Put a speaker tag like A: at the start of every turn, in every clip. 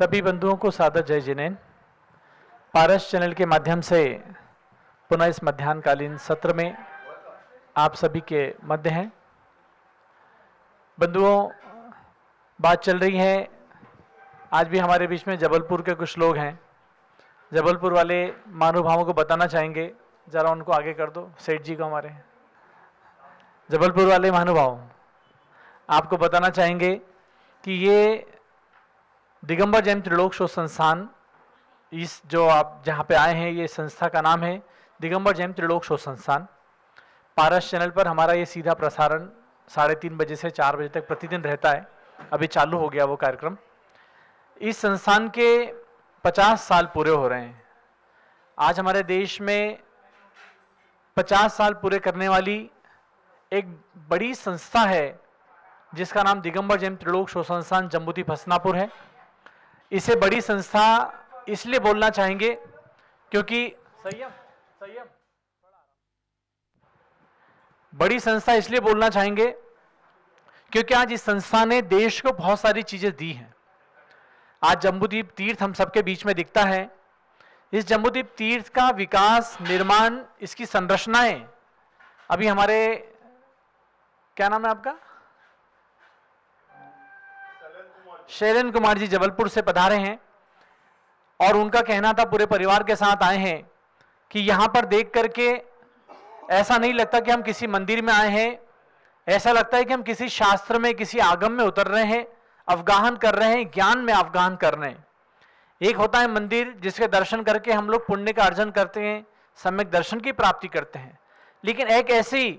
A: सभी बंधुओं को सादर जय जिनेन। पारस चैनल के माध्यम से पुनः इस मध्याह्नकालीन सत्र में आप सभी के मध्य हैं। बंधुओं, बात चल रही है, आज भी हमारे बीच में जबलपुर के कुछ लोग हैं। जबलपुर वाले महानुभावों को बताना चाहेंगे, जरा उनको आगे कर दो, सेठ जी को हमारे। जबलपुर वाले महानुभाव आपको बताना चाहेंगे कि ये दिगंबर जैन त्रिलोक शोध संस्थान, इस जो आप जहाँ पे आए हैं, ये संस्था का नाम है दिगंबर जैन त्रिलोक शोध संस्थान। पारस चैनल पर हमारा ये सीधा प्रसारण 3:30 बजे से 4 बजे तक प्रतिदिन रहता है। अभी चालू हो गया वो कार्यक्रम। इस संस्थान के 50 साल पूरे हो रहे हैं। आज हमारे देश में 50 साल पूरे करने वाली एक बड़ी संस्था है जिसका नाम दिगंबर जैन त्रिलोक शोध संस्थान जम्बूद्वीप हसनापुर है। इसे बड़ी संस्था इसलिए बोलना चाहेंगे क्योंकि बड़ी संस्था इसलिए बोलना चाहेंगे क्योंकि आज इस संस्था ने देश को बहुत सारी चीजें दी हैं। आज जम्बूद्वीप तीर्थ हम सबके बीच में दिखता है। इस जम्बूद्वीप तीर्थ का विकास, निर्माण, इसकी संरचनाएं अभी हमारे, क्या नाम है आपका? शैलेन कुमार जी जबलपुर से पधारे हैं और उनका कहना था, पूरे परिवार के साथ आए हैं, कि यहां पर देख करके ऐसा नहीं लगता कि हम किसी मंदिर में आए हैं, ऐसा लगता है कि हम किसी शास्त्र में, किसी आगम में उतर रहे हैं, अवगाहन कर रहे हैं, ज्ञान में अवगाहन कर रहे हैं। एक होता है मंदिर जिसके दर्शन करके हम लोग पुण्य का अर्जन करते हैं, सम्यक दर्शन की प्राप्ति करते हैं, लेकिन एक ऐसी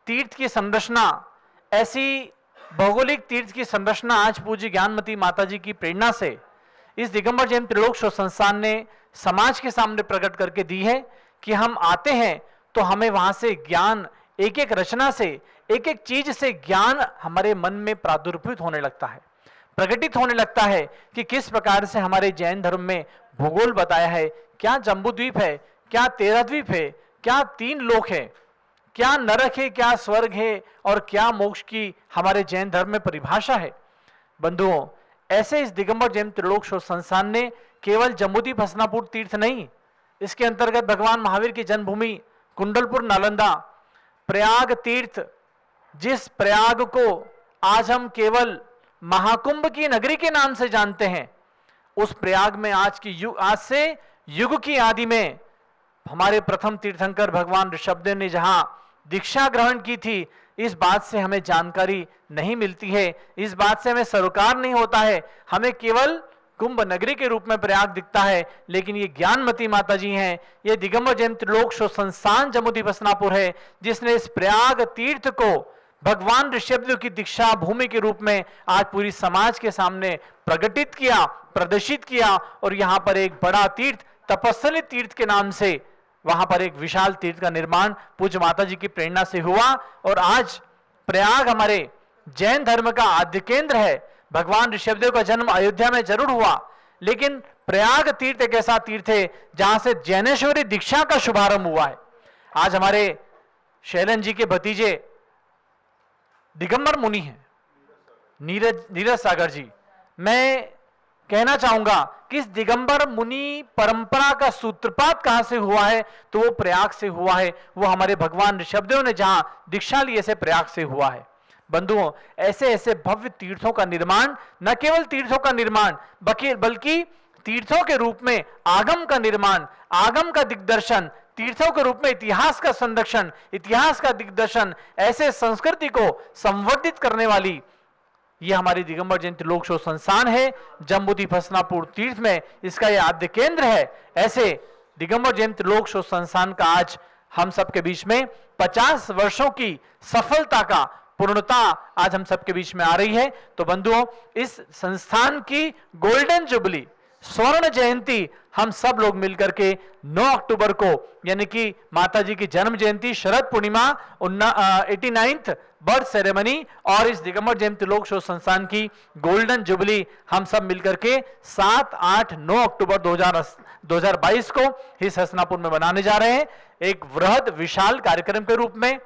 A: तीर्थ की संरचना, ऐसी भौगोलिक तीर्थ की संरचना आज पूज्य ज्ञानमती माता जी की प्रेरणा से इस दिगंबर जैन त्रिलोक शोध संस्थान ने समाज के सामने प्रकट करके दी है कि हम आते हैं तो हमें वहां से ज्ञान, एक एक रचना से, एक एक चीज से ज्ञान हमारे मन में प्रादुर्भूत होने लगता है, प्रकटित होने लगता है कि किस प्रकार से हमारे जैन धर्म में भूगोल बताया है, क्या जम्बूद्वीप है, क्या 13 द्वीप है, क्या 3 लोक है, क्या नरक है, क्या स्वर्ग है और क्या मोक्ष की हमारे जैन धर्म में परिभाषा है। बंधुओं, ऐसे इस दिगंबर जैन त्रिलोक शोध संस्थान ने केवल जम्बूद्वीप हसनापुर तीर्थ नहीं, इसके अंतर्गत भगवान महावीर की जन्मभूमि कुंडलपुर नालंदा, प्रयाग तीर्थ, जिस प्रयाग को आज हम केवल महाकुंभ की नगरी के नाम से जानते हैं, उस प्रयाग में आज से युग की आदि में हमारे प्रथम तीर्थंकर भगवान ऋषभदेव ने जहां दीक्षा ग्रहण की थी, इस बात से हमें जानकारी नहीं मिलती है, इस बात से हमें सरोकार नहीं होता है। हमें केवल कुंभ नगरी के रूप में प्रयाग दिखता है, लेकिन ये ज्ञानमती माता जी हैं, ये दिगंबर जैन त्रिलोक शोध संस्थान जम्बूद्वीप हसनापुर है जिसने इस प्रयाग तीर्थ को भगवान ऋषभदेव की दीक्षा भूमि के रूप में आज पूरी समाज के सामने प्रकटित किया, प्रदर्शित किया। और यहां पर एक बड़ा तीर्थ, तपस्वी तीर्थ के नाम से वहां पर एक विशाल तीर्थ का निर्माण पूज्य माता जी की प्रेरणा से हुआ। और आज प्रयाग हमारे जैन धर्म का आद्य केंद्र है। भगवान ऋषभदेव का जन्म अयोध्या में जरूर हुआ, लेकिन प्रयाग तीर्थ एक ऐसा तीर्थ है जहां से जैनेश्वरी दीक्षा का शुभारंभ हुआ है। आज हमारे शैलन जी के भतीजे दिगंबर मुनि हैं, नीरज सागर जी। मैं कहना चाहूंगा कि इस दिगंबर मुनि परंपरा का सूत्रपात कहां से हुआ है, तो वो प्रयाग से हुआ है। वो हमारे भगवान ऋषभदेव ने जहां दीक्षा ली, ऐसे प्रयाग से हुआ है। बंधुओं, ऐसे ऐसे भव्य तीर्थों का निर्माण, न केवल तीर्थों का निर्माण बल्कि तीर्थों के रूप में आगम का निर्माण, आगम का दिग्दर्शन, तीर्थों के रूप में इतिहास का संरक्षण, इतिहास का दिग्दर्शन, ऐसे संस्कृति को संवर्धित करने वाली ये हमारी दिगंबर जैन त्रिलोक शोध संस्थान है। जम्बूद्वीप हसनापुर तीर्थ में इसका यह आद्य केंद्र है। ऐसे दिगंबर जैन त्रिलोक शोध संस्थान का आज हम सबके बीच में 50 वर्षों की सफलता का पूर्णता आज हम सबके बीच में आ रही है। तो बंधुओं, इस संस्थान की गोल्डन जुबली, स्वर्ण जयंती हम सब लोग मिलकर के 9 अक्टूबर को, यानी कि माता जी की जन्म जयंती, Sharad Purnima, 89th birth ceremony और इस दिगंबर जैन त्रिलोक शोध संस्थान की गोल्डन जुबली हम सब मिलकर के 7, 8, 9 अक्टूबर 2022 को इस हसनापुर में मनाने जा रहे हैं। एक वृहद विशाल कार्यक्रम के रूप में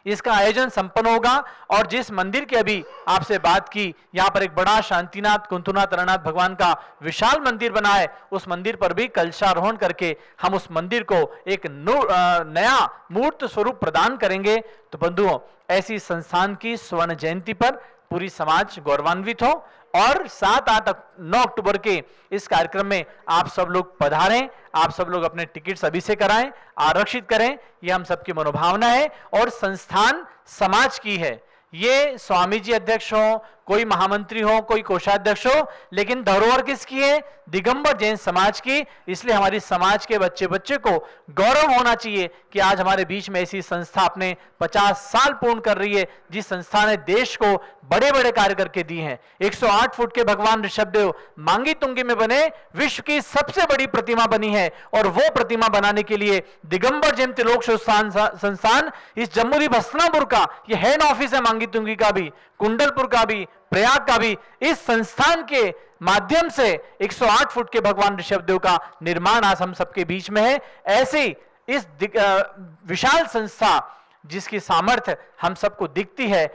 A: इसका आयोजन संपन्न होगा। और जिस मंदिर की अभी आपसे बात की, यहाँ पर एक बड़ा शांतिनाथ कुंथुनाथ रणानाथ भगवान का विशाल मंदिर बना है, उस मंदिर पर भी कलशारोहण करके हम उस मंदिर को एक नया मूर्त स्वरूप प्रदान करेंगे। तो बंधुओं, ऐसी संस्थान की स्वर्ण जयंती पर पूरी समाज गौरवान्वित हो और 7, 8, 9 अक्टूबर के इस कार्यक्रम में आप सब लोग पधारें, आप सब लोग अपने टिकट्स अभी से कराएं, आरक्षित करें, ये हम सबकी मनोभावना है। और संस्थान समाज की है, ये स्वामी जी अध्यक्ष हो, कोई महामंत्री हो, कोई कोषाध्यक्ष हो, लेकिन धरोहर किसकी है? दिगंबर जैन समाज की। इसलिए हमारी समाज के बच्चे बच्चे को गौरव होना चाहिए कि आज हमारे बीच में ऐसी संस्था अपने 50 साल पूर्ण कर रही है, जिस संस्था ने देश को बड़े बड़े कार्य करके दिए हैं। 108 फुट के भगवान ऋषभदेव मांगी तुंगी में बने विश्व की सबसे बड़ी प्रतिमा बनी है, और वो प्रतिमा बनाने के लिए दिगंबर जैन त्रिलोक संस्थान इस जम्मू भस्नापुर का, ये हेड ऑफिस है मांगी तुंगी का भी, कुंडलपुर का भी, प्रयाग का भी, इस संस्थान के माध्यम से 108 फुट के भगवान ऋषभदेव का निर्माण आज हम सबके बीच में है। ऐसी इस विशाल संस्था जिसकी सामर्थ्य हम सबको दिखती है,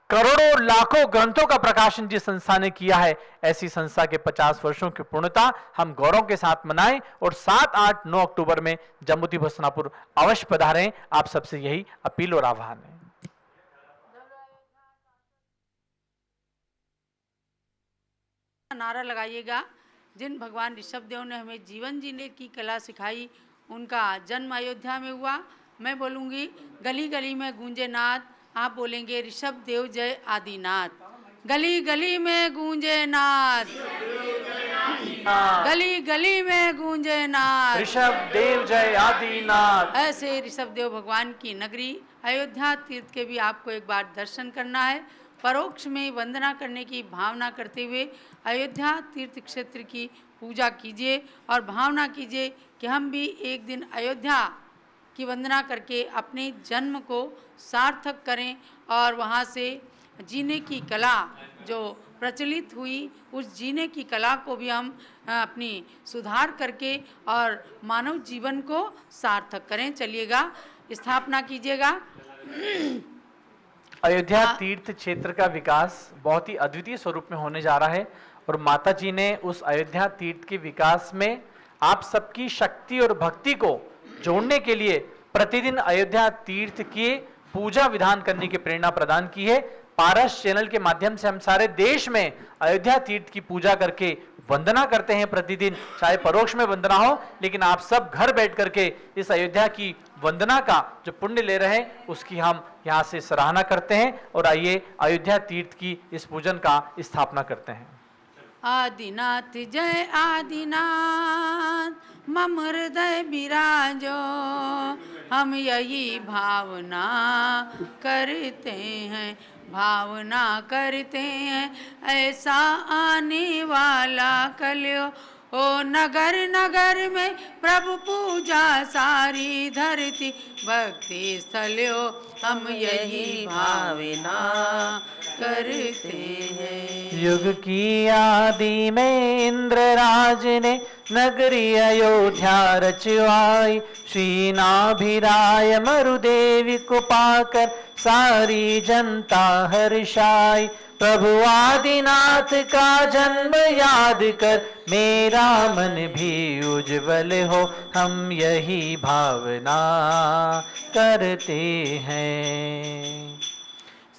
A: करोड़ों लाखों ग्रंथों का प्रकाशन जिस संस्था ने किया है, ऐसी संस्था के 50 वर्षों की पूर्णता हम गौरव के साथ मनाएं और 7, 8, 9 अक्टूबर में जम्मू भस्नापुर अवश्य पधारें। आप सबसे यही अपील और आह्वान है।
B: नारा लगाइएगा। जिन भगवान ऋषभदेव ने हमें जीवन जीने की कला सिखाई, उनका जन्म अयोध्या में हुआ। मैं बोलूँगी गली गली में गूंजे नाद, आप बोलेंगे ऋषभदेव जय आदिनाथ। गली गली में गूंजे नाद, गली गली में गूंजे नाद,
A: ऋषभदेव जय आदिनाथ।
B: ऐसे ऋषभदेव भगवान की नगरी अयोध्या तीर्थ के भी आपको एक बार दर्शन करना है। परोक्ष में वंदना करने की भावना करते हुए अयोध्या तीर्थ क्षेत्र की पूजा कीजिए और भावना कीजिए कि हम भी एक दिन अयोध्या की वंदना करके अपने जन्म को सार्थक करें और वहाँ से जीने की कला जो प्रचलित हुई, उस जीने की कला को भी हम अपनी सुधार करके और मानव जीवन को सार्थक करें। चलिएगा, स्थापना कीजिएगा।
A: अयोध्या तीर्थ क्षेत्र का विकास बहुत ही अद्वितीय स्वरूप में होने जा रहा है और माता जी ने उस अयोध्या तीर्थ के विकास में आप सबकी शक्ति और भक्ति को जोड़ने के लिए प्रतिदिन अयोध्या तीर्थ की पूजा विधान करने की प्रेरणा प्रदान की है। पारस चैनल के माध्यम से हम सारे देश में अयोध्या तीर्थ की पूजा करके वंदना करते हैं प्रतिदिन, चाहे परोक्ष में वंदना हो, लेकिन आप सब घर बैठ करके इस अयोध्या की वंदना का जो पुण्य ले रहे हैं उसकी हम यहाँ से सराहना करते हैं। और आइए अयोध्या तीर्थ की इस पूजन का स्थापना करते हैं।
B: आदिनाथ जय आदिनाथ, मम हृदय विराजो, हम यही भावना करते हैं, भावना करते हैं ऐसा आने वाला कलयो। ओ नगर नगर में प्रभु पूजा सारी धरती भक्ति स्थल्यो, हम यही भावना करते हैं।
A: युग की आदि में इंद्रराज ने नगरी अयोध्या रचवाई, श्री नाभिराय मरुदेवी को पाकर सारी जनता हर्षाई। प्रभु आदिनाथ का जन्म याद कर मेरा मन भी उज्जवल हो, हम यही भावना करते हैं।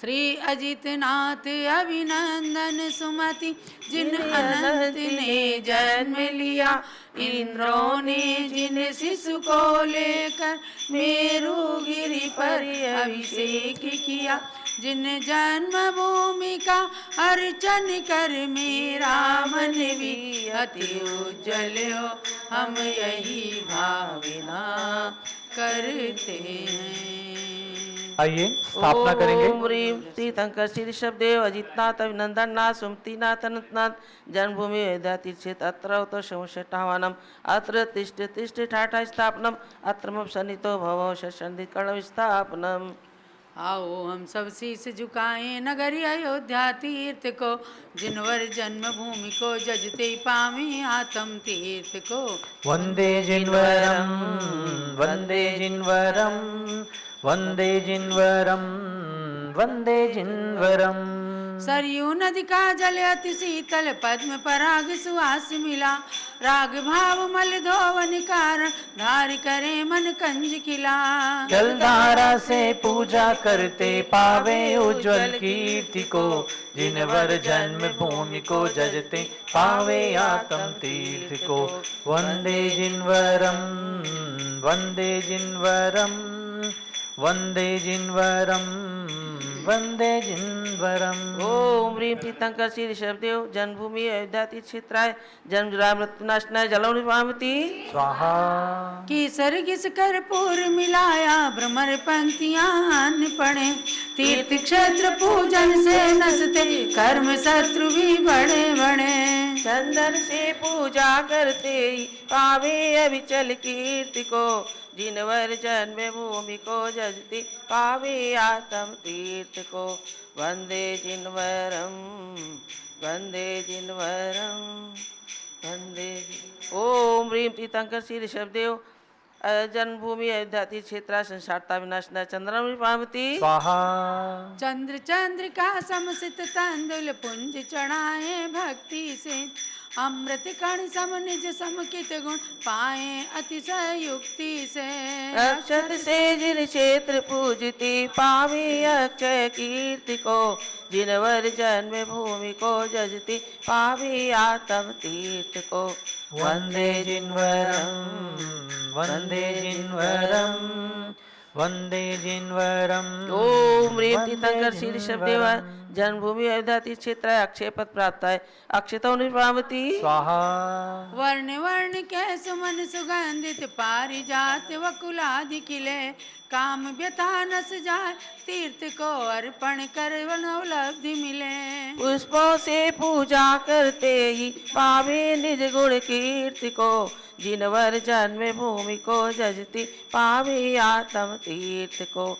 B: श्री अजितनाथ अभिनंदन सुमति, जिन अनंत ने जन्म लिया, इंद्रों ने जिन शिशु को लेकर मेरुगिरि पर अभिषेक किया, जिन जन्मभूमि का अर्चन कर मेरा मन भी अति उज्जवल हो, हम यही भावना करते हैं।
A: आइए स्थापना करेंगे।
C: ओम ह्रीं तीर्थंकर श्री ऋषभदेव अजितनाथ अभिनंदन नाथ सुमतिनाथ अनंतनाथ जन्मभूमि अयोध्या तीर्थ अत्र तो शमशटावानम अत्र तिष्ठ तिष्ठ ठाठा स्थापनम अत्र मम सन्नितो भवो षण्डित कर्ण स्थापनम।
B: आओ हम सब शीस झुकाएं नगरी अयोध्या तीर्थ को, जिनवर जन्मभूमि को जजते पावे आत्म तीर्थ को।
A: वंदे जिनवरम वंदे जिनवरम वंदे जिन्वरम वंदे जिन्वरम।
B: सरयू नदी का जल अति शीतल, पद्म पराग सुवास मिला। राग भाव मल धोवन कारण, धार करे मन कंज खिला।
A: जलधारा से पूजा करते पावे उज्ज्वल कीर्ति को, जिनवर जन्म भूमि को जजते पावे आत्म तीर्थ को। वंदे जिन्वरम वंदे जिन्वरम वंदे जिन्वरम वंदे जिन्वरम।
C: ओम ह्रीं तीर्थंकर श्री ऋषभदेव जन्मभूमि अयोध्या तीर्थ क्षेत्राय जन्म जुरा मृत्युनाशनाय जलम निपामति
A: स्वाहा।
B: केसर घिस कर्पूर मिलाया, भ्रमर पंक्तियां पढ़े। तीर्थ क्षेत्र पूजन से नसते, कर्म शत्रु भी बड़े बड़े।
C: चंदन से पूजा करते ही पावे अविचल कीर्ति को, जिनवर जन्म भूमि को जजती पावे आत्म तीर्थ को। वंदे जिन्वरम वंदे जिन्वरम वंदे। ओम ह्रीं तीर्थंकर श्री ऋषभदेव जन्मभूमि अयोध्या तीर्थ क्षेत्र संसारता विनाशना चंद्रम पामती
A: स्वाहा।
B: चंद्र चंद्रिका समसित तंदुल पुंज चढ़ाए भक्ति से। अमृत कण सम निज समकित गुण पाए अतिशय युक्ति से।
C: अक्षत से जिन क्षेत्र पूजती पावे अक्षय कीर्ति को, जिनवर जन्म भूमि को जजती पावे आत्म तीर्थ को।
A: वंदे जिन्वरम वंदे जिन्वरम वंदे जिन्वरम।
C: ओम ह्रीं तीर्थंकर श्री ऋषभदेव जन्मभूमि अयोध्या तीर्थ क्षेत्र अक्षय पद प्राप्त है अक्षतौ निर्वामती
A: स्वाहा।
B: वर्ण वर्ण के सुमन सुगंधित, पारिजात वकुलादि खिले। काम व्यथा नस जाए, तीर्थ को अर्पण कर लब्धि मिले।
C: पुष्पों से पूजा करते ही पावे निज गुण कीर्ति को, जिनवर जन्म भूमि को जजती पावे आत्म तीर्थ को।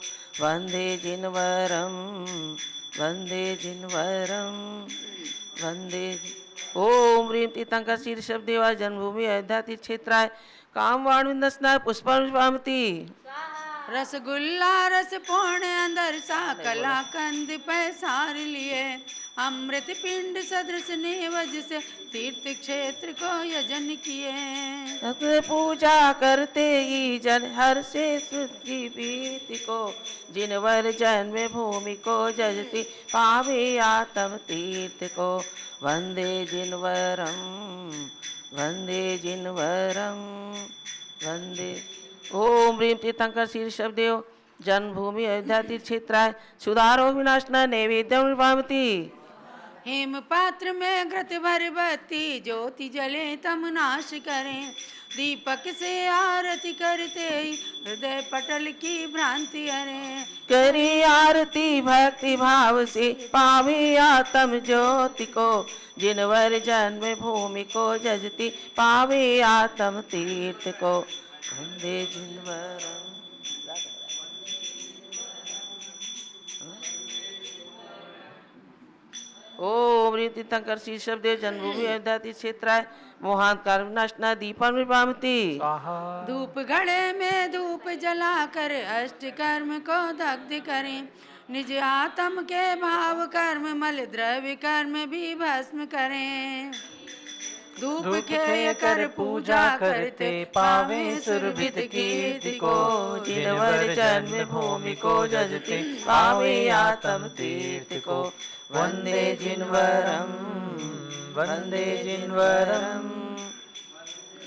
C: वंदे जिन्वरम वंदे जिन्वरम वंदे। ओम ह्रीं तीर्थंकर श्री ऋषभदेव जन्मभूमि अयोध्या तीर्थ क्षेत्राय कामवाणी नसना पुष्पामती
B: रसगुल्ला रस पूर्ण अंदर सा, कला कंद पैसार लिए। अमृत पिंड सदृश नेवज से, तीर्थ क्षेत्र को यजन किए।
C: सत्य पूजा करते ही जन हर से सुखी प्रीति को, जिनवर जन्म भूमि को जजती पावे आत्म तीर्थ को। वंदे जिन्वरम वंदे जिन्वरम वंदे। ओम ह्रीं तीर्थंकर श्री ऋषभदेव जन्मभूमि अयोध्या तीर्थ क्षेत्राय सुधारो विनाशना नैवेद्यम निपामती।
B: हेम पात्र में घृत भर बत्ती, ज्योति जले तम नाश करें। दीपक से आरती करते ही हृदय पटल की भ्रांति हरे।
C: करी आरती भक्ति भाव से पावे आत्म ज्योति को, जिनवर जन्म भूमि को जजती पावे आत्म तीर्थ को। वंदे जिन्वरम। ओम ह्रीं तीर्थंकर श्री ऋषभदेव जन्मभूमि अयोध्या तीर्थ क्षेत्राय मोहान कार्य विनाशना दीपम निपामती
A: स्वाहा।
B: धूप घड़े में धूप जलाकर अष्ट कर्म को दग्ध करें। निज आत्म के भाव कर्म मल द्रव्य कर्म भी भस्म करें। धूप खे कर पूजा करते पावे सुरभित कीर्ति को,
C: जिनवर जन्म भूमि को जजते पावे आत्म तीर्थ को। वंदे जिन्वरम वंदे जिन्वरम।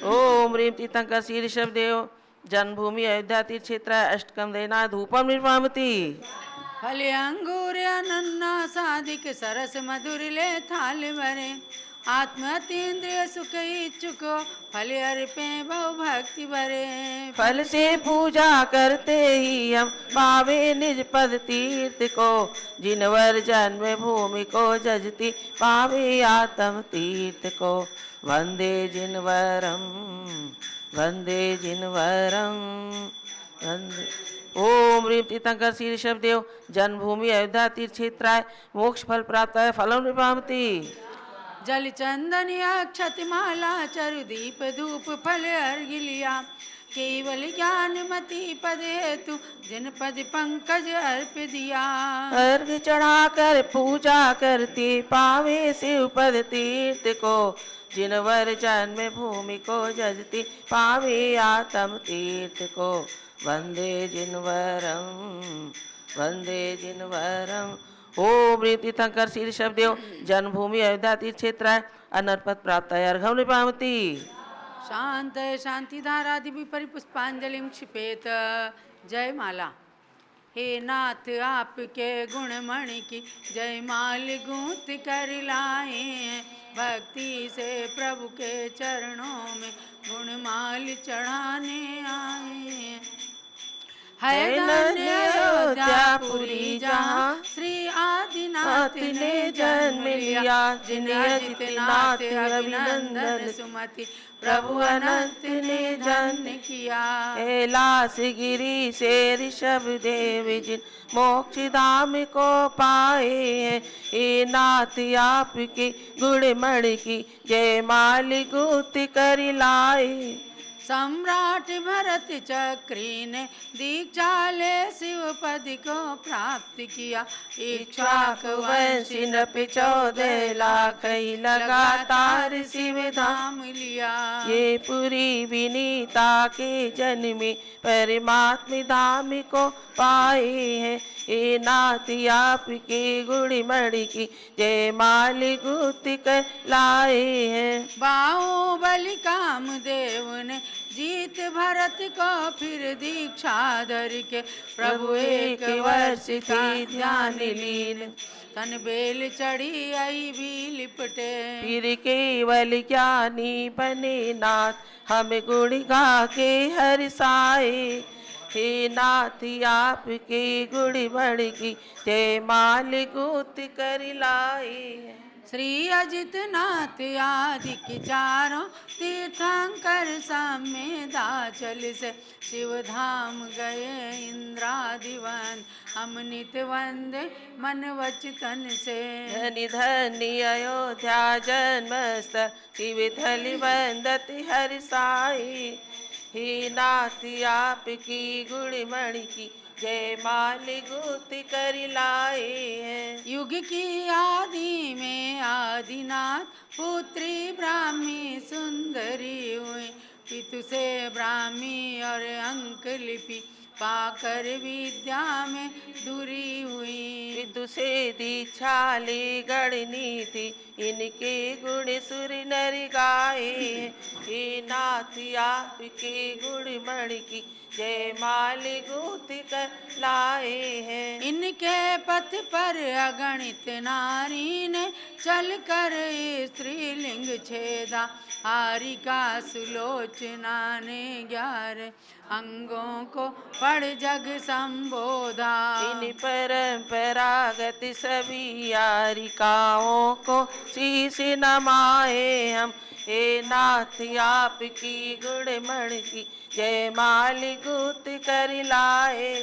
C: ओम ह्रीं तीर्थंकर श्री ऋषभदेव जन्मभूमि अयोध्या तीर्थ क्षेत्र अष्टकम देना धूपम निर्वामती।
B: फल अंगूर अनन्ना साधिक सरस मधुर ले थाल भरे। आत्म अतीन्द्रिय सुख इच्छुक फल अर्पे बहु भक्ति भरे।
C: फल से पूजा करते ही हम पावे निज पद तीर्थ को, जिनवर जन्म भूमि को जजती पावे आत्म तीर्थ को। वंदे जिन्वरम वंदे जिन्वरम वंदे। ओम ह्रीं तीर्थंकर श्री ऋषभदेव जन्मभूमि अयोध्या तीर्थ क्षेत्राय मोक्ष फल प्राप्त है फलम निपामती।
B: जल चंदन अक्षत माला चरु दीप धूप फल अर्घ लिया। केवल ज्ञानमति पद हेतु जिन पद पंकज अर्प दिया।
C: अर्घ चढ़ाकर पूजा करती पावे शिव पद तीर्थ को, जिन वर जन्म भूमि को जजती पावे आत्म तीर्थ को। वंदे जिनवरम। ओम ह्रीं तीर्थंकर श्री ऋषभदेव जन्मभूमि अयोध्या तीर्थ क्षेत्र है अनर्पत प्राप्त अर्घम निपामती।
B: शांत शांति धारा दिव्य परिपुष्पांजलि क्षिपेत। जय माला। हे नाथ आपके गुणमणि की जय माल गूंथ कर लाए, भक्ति से प्रभु के चरणों में गुणमाल चढ़ाने आए। है धन्य अयोध्यापुरी जहाँ श्री आदिनाथ ने जन्म लिया, जिन्हें अजितनाथ अभिनंदन सुमति प्रभु अनंत ने जन्म किया।
C: कैलाश गिरी से ऋषभ देव जिन मोक्ष धाम को पाए हैं, हे नाथ आपके गुणमणि की जय माल गूंथ कर लाए।
B: सम्राट भरत चक्री ने दीक्षा ले शिव पद को प्राप्त किया।
C: इक्ष्वाक वंशी नृप 14 लाख ही लगातार शिव धाम
B: लिया।
C: ये पुरी विनीता के जन्मे परमात्म धाम को पाए हैं, हे नाथ आपके गुणमणि की जय माल गूंथ कर लाए हैं।
B: बाहुबली कामदेव ने जीत भरत को फिर दीक्षा धर के प्रभु एक वर्ष की ध्यान लीन, तन बेल चढ़ी आई भी लिपटे।
C: फिर केवल ज्ञानी बने नाथ हम गुण गा के हर्षाए, हे नाथ आपके गुणमणि की जय माल गूंथ कर लाए।
B: श्री अजितनाथ आदि के चारों तीर्थंकर समेदाचल से शिव धाम गए इंद्रादिवन, हम नित वंदे मन वचन से।
C: धनि धनि अयोध्या जन्मस्थल शिव थल वंदत हर्षाए, हे नाथ आपकी गुणमणि की जय माल गूंथ कर लाए हैं।
B: युग की आदि में आदिनाथ पुत्री ब्राह्मी सुंदरी हुई, पितु से ब्राह्मी और अंक लिपि पाकर विद्या में दूरी हुई।
C: पितु से दीक्षा ली गणनी थी इनके गुण सुर नर गाए, हे नाथ आपके गुणमणि की जय माल गूंथ कर लाए हैं।
B: इनके पथ पर अगणित नारी ने चल कर स्त्रीलिंग छेदा, हारिका सुलोचना ने 11 अंगों को पढ़ जग संबोधा।
C: इन परंपरागत सभी यारिकाओं को शीश नमाए हम, हे नाथ आपकी गुणमणि की जय माल गूंथ कर लाए।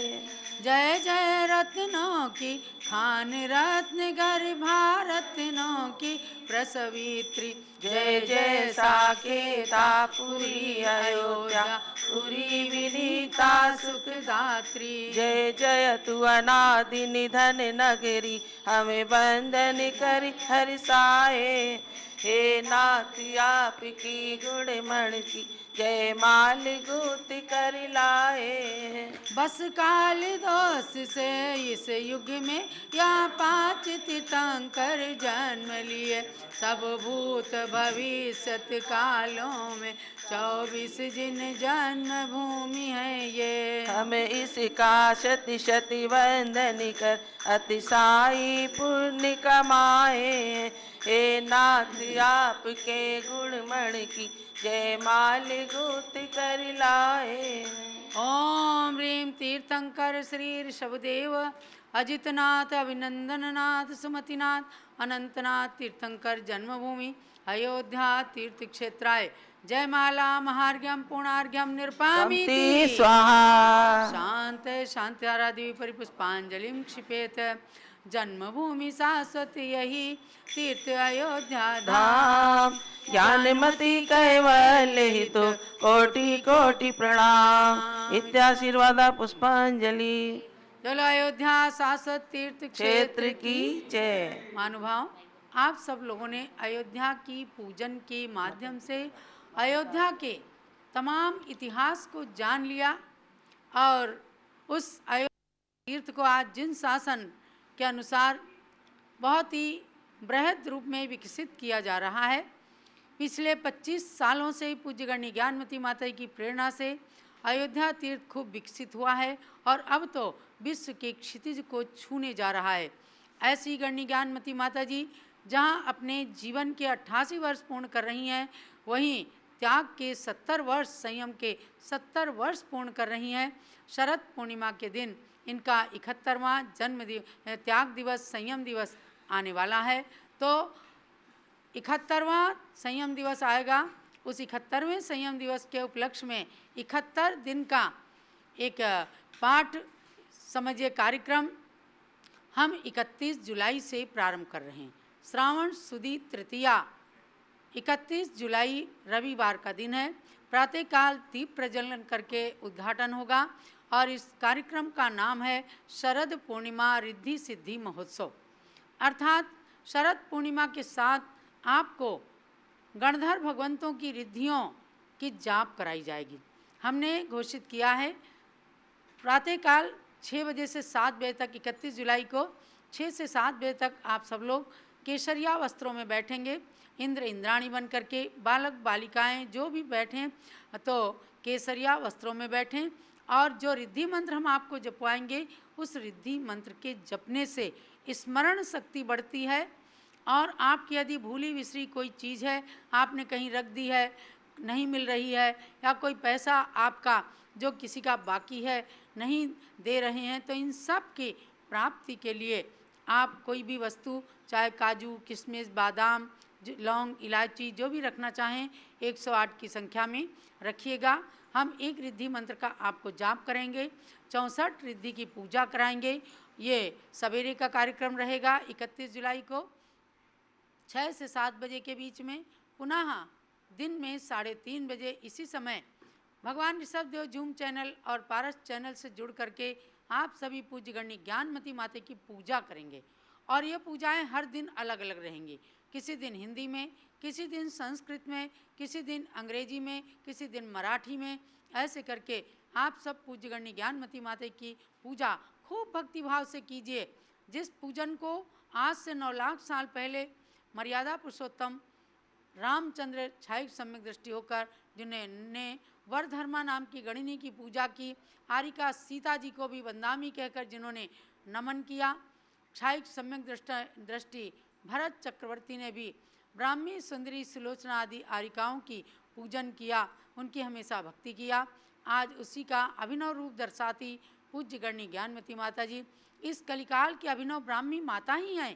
B: जय जय रत्नों की खान रत्न गर्भा रत्नों की प्रसवित्री,
C: जय जय साकेता पुरी अयोध्या पुरी विनीता
B: सुखदात्री।
C: जय जय तू अनादि निधन नगरी हमें बंधन कर हर्षाए, हे नाथ आपकी गुणमणि की जय माल गूंथ कर लाए।
B: बस काल दोष से इस युग में यहाँ 5 तीर्थंकर जन्म लिए, सब भूत भविष्यत कालों में 24 जिन जन्म भूमि है ये।
C: हमें इसका शति शति वंदन कर अतिशाई पुण्य कमाए, हे नाथ आपके गुणमणि की जय माल गूंथ कर लाए।
B: ओम ह्रीं तीर्थंकर श्री ऋषभदेव अजितनाथ अभिनंदननाथ सुमतिनाथ अनंतनाथ तीर्थंकर जन्मभूमि अयोध्या तीर्थ क्षेत्राय जय माला महार्घ्यम पूर्णार्घ्यम निरपामीति
C: स्वाहा।
B: शांत शांत्यारादि परिपुष्पांजलिं क्षिपेत। जन्मभूमि शाश्वत यही तीर्थ अयोध्या धाम।
C: धाम ज्ञानमति कैवल्य हितो कोटि कोटि प्रणाम। इत्याशीर्वादा पुष्पांजलि।
B: चलो अयोध्या शाश्वत तीर्थ
C: क्षेत्र की जय।
B: महानुभाव, आप सब लोगों ने अयोध्या की पूजन के माध्यम से अयोध्या के तमाम इतिहास को जान लिया और उस अयोध्या तीर्थ को आज जिन शासन के अनुसार बहुत ही बृहद रूप में विकसित किया जा रहा है, पिछले 25 सालों से पूज्य गण्य ज्ञानमती माता की प्रेरणा से अयोध्या तीर्थ खूब विकसित हुआ है और अब तो विश्व के क्षितिज को छूने जा रहा है। ऐसी गण्य ज्ञानमती माता जी जहाँ अपने जीवन के 88 वर्ष पूर्ण कर रही हैं, वहीं त्याग के 70 वर्ष, संयम के 70 वर्ष पूर्ण कर रही हैं। शरद पूर्णिमा के दिन इनका 71वां जन्म त्याग दिवस, संयम दिवस आने वाला है। तो 71वां संयम दिवस आएगा। उस 71वें संयम दिवस के उपलक्ष्य में 71 दिन का एक पाठ समझिए कार्यक्रम हम 31 जुलाई से प्रारंभ कर रहे हैं। श्रावण सुदी तृतीया 31 जुलाई रविवार का दिन है। प्रातःकाल दीप प्रज्वलन करके उद्घाटन होगा और इस कार्यक्रम का नाम है शरद पूर्णिमा रिद्धि सिद्धि महोत्सव। अर्थात शरद पूर्णिमा के साथ आपको गणधर भगवंतों की रिद्धियों की जाप कराई जाएगी। हमने घोषित किया है प्रातःकाल 6 बजे से 7 बजे तक, 31 जुलाई को 6 से 7 बजे तक आप सब लोग केसरिया वस्त्रों में बैठेंगे। इंद्र इंद्राणी बन करके बालक बालिकाएं जो भी बैठें तो केसरिया वस्त्रों में बैठें और जो रिद्धि मंत्र हम आपको जपवाएंगे उस रिद्धि मंत्र के जपने से स्मरण शक्ति बढ़ती है और आपकी यदि भूली विसरी कोई चीज़ है, आपने कहीं रख दी है, नहीं मिल रही है, या कोई पैसा आपका जो किसी का बाकी है नहीं दे रहे हैं, तो इन सब की प्राप्ति के लिए आप कोई भी वस्तु, चाहे काजू, किशमिश, बादाम, लौंग, इलायची जो भी रखना चाहें 108 की संख्या में रखिएगा। हम एक रिद्धि मंत्र का आपको जाप करेंगे, 64 रिद्धि की पूजा कराएंगे। ये सवेरे का कार्यक्रम रहेगा 31 जुलाई को 6 से 7 बजे के बीच में। पुनः दिन में 3:30 बजे इसी समय भगवान ऋषभदेव जूम चैनल और पारस चैनल से जुड़ करके आप सभी पूज्य गण्य ज्ञानमती माता की पूजा करेंगे और ये पूजाएं हर दिन अलग अलग रहेंगी। किसी दिन हिंदी में, किसी दिन संस्कृत में, किसी दिन अंग्रेजी में, किसी दिन मराठी में, ऐसे करके आप सब पूज्य गण्य ज्ञानमती माता की पूजा खूब भक्तिभाव से कीजिए। जिस पूजन को आज से 9 लाख साल पहले मर्यादा पुरुषोत्तम रामचंद्र छायिक सम्यक दृष्टि होकर जिन्होंने वरधर्मा नाम की गणिनी की पूजा की, आरिका सीता जी को भी वंदामी कहकर जिन्होंने नमन किया, छायिक सम्यक दृष्टि भरत चक्रवर्ती ने भी ब्राह्मी सुंदरी सुलोचना आदि आरिकाओं की पूजन किया, उनकी हमेशा भक्ति किया। आज उसी का अभिनव रूप दर्शाती पूज्य गण्य ज्ञानमती माता जी इस कलिकाल की अभिनव ब्राह्मी माता ही हैं।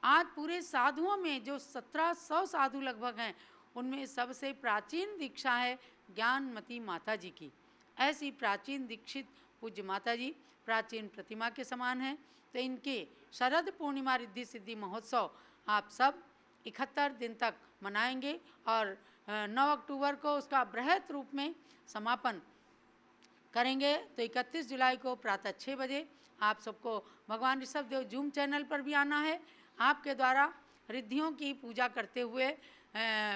B: आज पूरे साधुओं में जो 1700 साधु लगभग हैं, उनमें सबसे प्राचीन दीक्षा है ज्ञानमती माता जी की। ऐसी प्राचीन दीक्षित पूज्य माता जी प्राचीन प्रतिमा के समान हैं। तो इनके शरद पूर्णिमा रिद्धि सिद्धि महोत्सव आप सब 71 दिन तक मनाएंगे और 9 अक्टूबर को उसका बृहद रूप में समापन करेंगे। तो 31 जुलाई को प्रातः 6 बजे आप सबको भगवान ऋषभदेव जूम चैनल पर भी आना है। आपके द्वारा रिद्धियों की पूजा करते हुए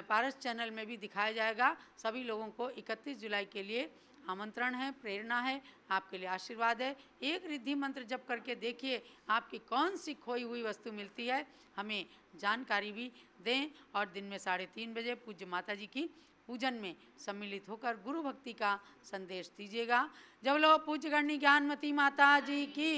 B: पारस चैनल में भी दिखाया जाएगा। सभी लोगों को 31 जुलाई के लिए आमंत्रण है, प्रेरणा है, आपके लिए आशीर्वाद है। एक रिद्धि मंत्र जप करके देखिए आपकी कौन सी खोई हुई वस्तु मिलती है, हमें जानकारी भी दें और दिन में 3:30 बजे पूज्य माता जी की पूजन में सम्मिलित होकर गुरु भक्ति का संदेश दीजिएगा। जब लोग पूज्य गण्य ज्ञानमती माता जी की